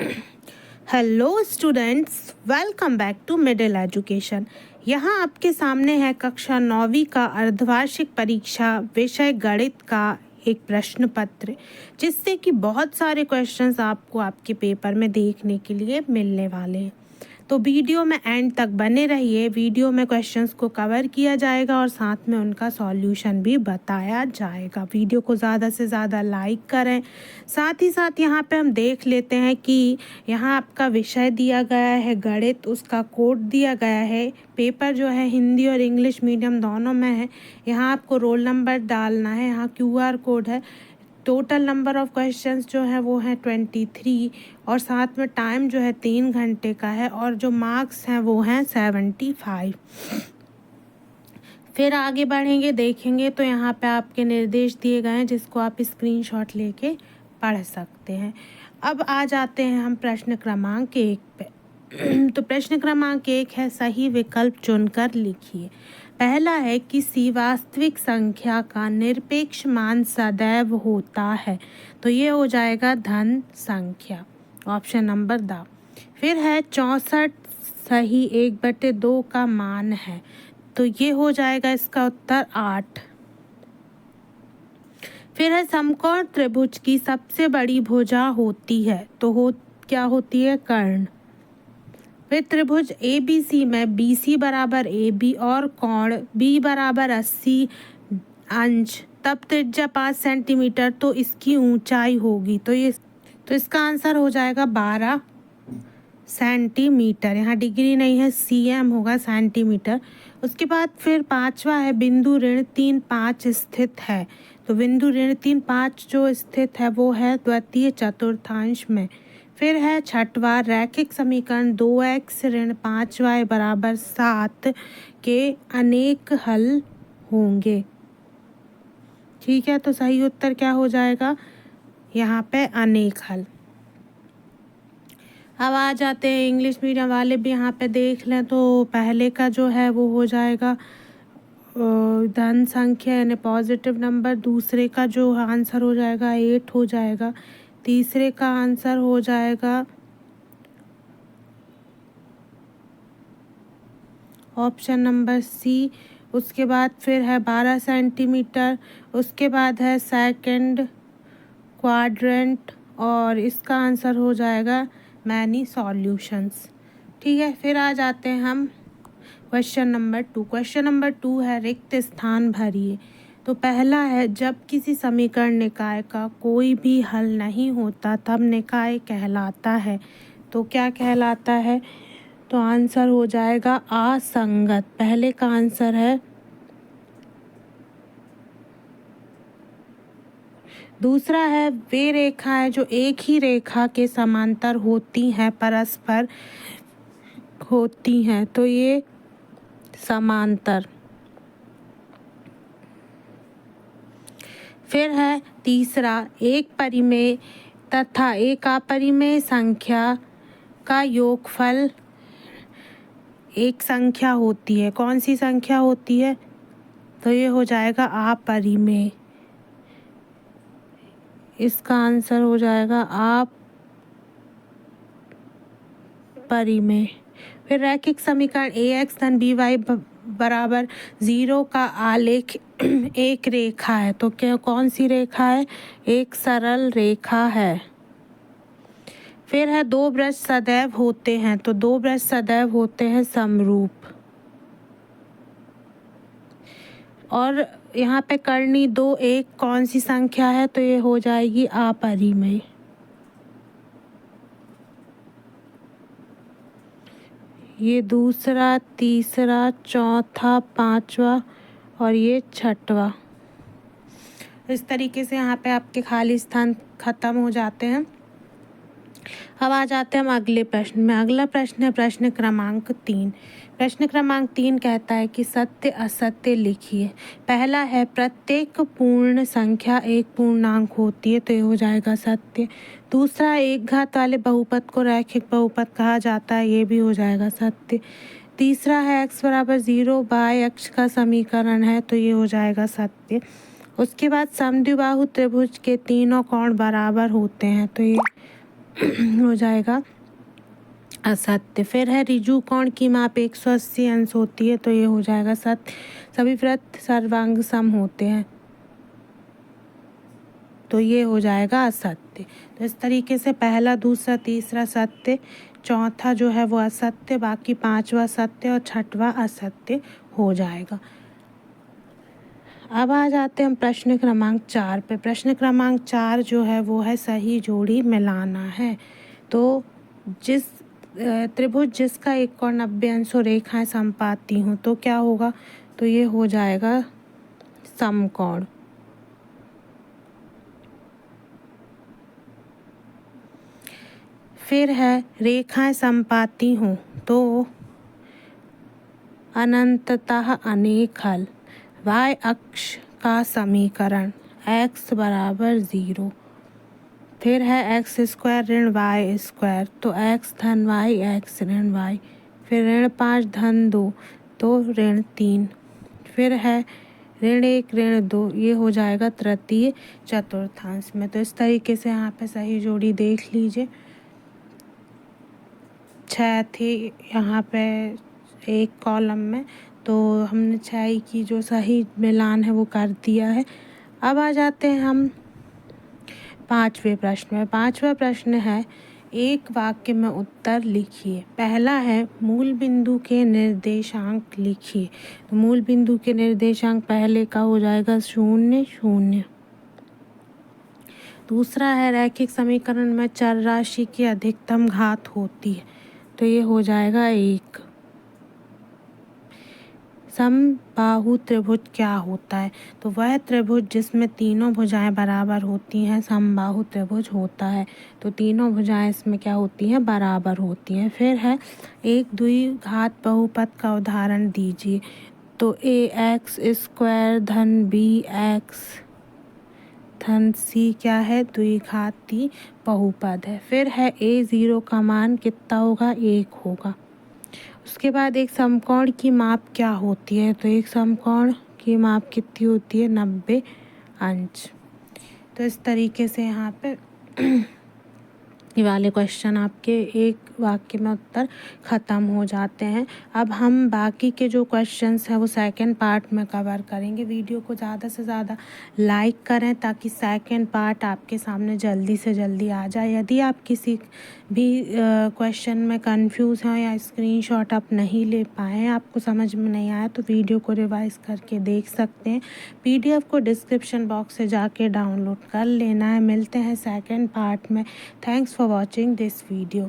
Hello students, welcome back to middle education. यहाँ आपके सामने है कक्षा 9वीं का अर्धवार्षिक परीक्षा विषय गणित का एक प्रश्न पत्र, जिससे कि बहुत सारे क्वेश्चंस आपको आपके पेपर में देखने के लिए मिलने वाले हैं। तो वीडियो में एंड तक बने रहिए। वीडियो में क्वेश्चंस को कवर किया जाएगा और साथ में उनका सॉल्यूशन भी बताया जाएगा। वीडियो को ज़्यादा से ज़्यादा लाइक करें। साथ ही साथ यहाँ पे हम देख लेते हैं कि यहाँ आपका विषय दिया गया है गणित, उसका कोड दिया गया है। पेपर जो है हिंदी और इंग्लिश मीडियम दोनों में है। यहाँ आपको रोल नंबर डालना है, यहाँ QR कोड है। टोटल नंबर ऑफ़ क्वेश्चंस जो है वो है 23 और साथ में टाइम जो है 3 घंटे का है और जो मार्क्स हैं वो हैं 75। फिर आगे बढ़ेंगे, देखेंगे तो यहाँ पे आपके निर्देश दिए गए हैं जिसको आप स्क्रीनशॉट लेके पढ़ सकते हैं। अब आ जाते हैं हम प्रश्न क्रमांक 1 पे। तो प्रश्न क्रमांक 1 है, सही विकल्प चुनकर लिखिए। पहला है, किसी वास्तविक संख्या का निरपेक्ष मान सदैव होता है, तो ये हो जाएगा धन संख्या, ऑप्शन नंबर द। फिर है 64 सही 1/2 का मान है, तो ये हो जाएगा इसका उत्तर 8। फिर है समकोण त्रिभुज की सबसे बड़ी भुजा होती है, तो क्या होती है? कर्ण। फिर त्रिभुज ABC में BC बराबर AB और कोण B बराबर 80 अंश, तब त्रिज्या 5 सेंटीमीटर, तो इसकी ऊंचाई होगी, तो इसका आंसर हो जाएगा 12 सेंटीमीटर। यहाँ डिग्री नहीं है, cm होगा, सेंटीमीटर। उसके बाद फिर 5वां है, बिंदु ऋण 3, 5 स्थित है, तो बिंदु ऋण 3, 5 जो स्थित है वो है द्वितीय चतुर्थांश में। फिर है 6वां, रैखिक समीकरण 2x ऋण 5y बराबर 7 के अनेक हल होंगे। ठीक है, तो सही उत्तर क्या हो जाएगा यहाँ पे? अनेक हल। अब आ जाते हैं इंग्लिश मीडियम वाले भी यहाँ पे देख लें, तो पहले का जो है वो हो जाएगा धन संख्या यानी पॉजिटिव नंबर। दूसरे का जो आंसर हो जाएगा 8 हो जाएगा। तीसरे का आंसर हो जाएगा ऑप्शन नंबर C। उसके बाद फिर है 12 सेंटीमीटर। उसके बाद है सेकंड क्वाड्रेंट और इसका आंसर हो जाएगा मैनी सॉल्यूशंस। ठीक है, फिर आ जाते हैं हम क्वेश्चन नंबर 2। क्वेश्चन नंबर 2 है, रिक्त स्थान भरिए। तो पहला है, जब किसी समीकरण निकाय का कोई भी हल नहीं होता तब निकाय कहलाता है, तो क्या कहलाता है? तो आंसर हो जाएगा असंगत। पहले का आंसर है। दूसरा है, वे रेखाएं जो एक ही रेखा के समांतर होती हैं परस्पर होती हैं, तो ये समांतर। फिर है तीसरा, एक परिमेय तथा एक अपरिमेय संख्या का योगफल एक संख्या होती है। कौन सी संख्या होती है? तो ये हो जाएगा अपरिमेय। इसका आंसर हो जाएगा अपरिमेय। फिर रैखिक समीकरण AX धन BY बराबर 0 का आलेख एक रेखा है, तो क्या कौन सी रेखा है? एक सरल रेखा है। फिर है दो वृत्त सदैव होते हैं, तो दो वृत्त सदैव होते हैं समरूप। और यहाँ पे कर्णी 2 एक कौन सी संख्या है? तो ये हो जाएगी अपरिमेय। ये दूसरा, तीसरा, चौथा, पांचवा और ये छठवा। इस तरीके से यहाँ पे आपके खाली स्थान खत्म हो जाते हैं। अब आ जाते हैं हम अगले प्रश्न में। अगला प्रश्न है प्रश्न क्रमांक 3। प्रश्न क्रमांक 3 कहता है कि सत्य असत्य लिखिए। पहला है, प्रत्येक पूर्ण संख्या एक पूर्णांक होती है, तो ये हो जाएगा सत्य। दूसरा, एक घात वाले बहुपद को रैखिक बहुपद कहा जाता है, ये भी हो जाएगा सत्य। तीसरा है, x बराबर 0 बाय अक्ष का समीकरण है, तो ये हो जाएगा सत्य। उसके बाद समद्विबाहु त्रिभुज के तीनों कोण बराबर होते हैं, तो ये हो जाएगा असत्य। फिर है ऋजु कोण की माप 180 अंश होती है, तो ये हो जाएगा सत्य। सभी वृत्त सर्वांग सम होते हैं, तो ये हो जाएगा असत्य। तो इस तरीके से पहला, दूसरा, तीसरा सत्य, चौथा जो है वो असत्य, बाकी पांचवा सत्य और छठवां असत्य हो जाएगा। अब आ जाते हैं हम प्रश्न क्रमांक 4 पे। प्रश्न क्रमांक 4 जो है वो है सही जोड़ी मिलाना है। तो जिस त्रिभुज जिसका एक कोण 90 अंश और रेखाएं समपाती हों तो क्या होगा, तो ये हो जाएगा समकोण। फिर है रेखाएं समपाती हों तो अनंततः अनेक हल। y अक्ष का समीकरण x बराबर 0। फिर है एक्स स्क्वायर ऋण वाई स्क्वायर, तो x धन y x ऋण y। फिर ऋण 5 धन 2 तो ऋण 3। फिर है ऋण 1 ऋण 2, ये हो जाएगा तृतीय चतुर्थांश में। तो इस तरीके से यहाँ पे सही जोड़ी देख लीजिए। 6 थी यहाँ पे एक कॉलम में, तो हमने 6 की जो सही मिलान है वो कर दिया है। अब आ जाते हैं हम 5वें प्रश्न में। 5वां प्रश्न है एक वाक्य में उत्तर लिखिए। पहला है मूल बिंदु के निर्देशांक लिखिए। तो मूल बिंदु के निर्देशांक पहले का हो जाएगा 0 0। दूसरा है रैखिक समीकरण में चर राशि की अधिकतम घात होती है, तो ये हो जाएगा 1। समबाहु त्रिभुज क्या होता है, तो वह त्रिभुज जिसमें तीनों भुजाएं बराबर होती हैं समबाहु त्रिभुज होता है। तो तीनों भुजाएं इसमें क्या होती हैं, बराबर होती हैं। फिर है एक द्विघात बहुपद का उदाहरण दीजिए। तो ax स्क्वायर धन bx धन c क्या है, द्विघाती बहुपद है। फिर है a0 का मान कितना होगा, 1 होगा। उसके बाद एक समकोण की माप क्या होती है, तो एक समकोण की माप कितनी होती है, 90 अंश। तो इस तरीके से यहाँ पे ये वाले क्वेश्चन आपके एक वाक्य में उत्तर ख़त्म हो जाते हैं। अब हम बाकी के जो क्वेश्चंस हैं वो सेकंड पार्ट में कवर करेंगे। वीडियो को ज़्यादा से ज़्यादा लाइक करें ताकि सेकंड पार्ट आपके सामने जल्दी से जल्दी आ जाए। यदि आप किसी भी क्वेश्चन में कंफ्यूज हैं या स्क्रीनशॉट आप नहीं ले पाए, आपको समझ में नहीं आया, तो वीडियो को रिवाइज करके देख सकते हैं। PDF को डिस्क्रिप्शन बॉक्स से जाके डाउनलोड कर लेना है। मिलते हैं सेकंड पार्ट में। Thanks for watching this video.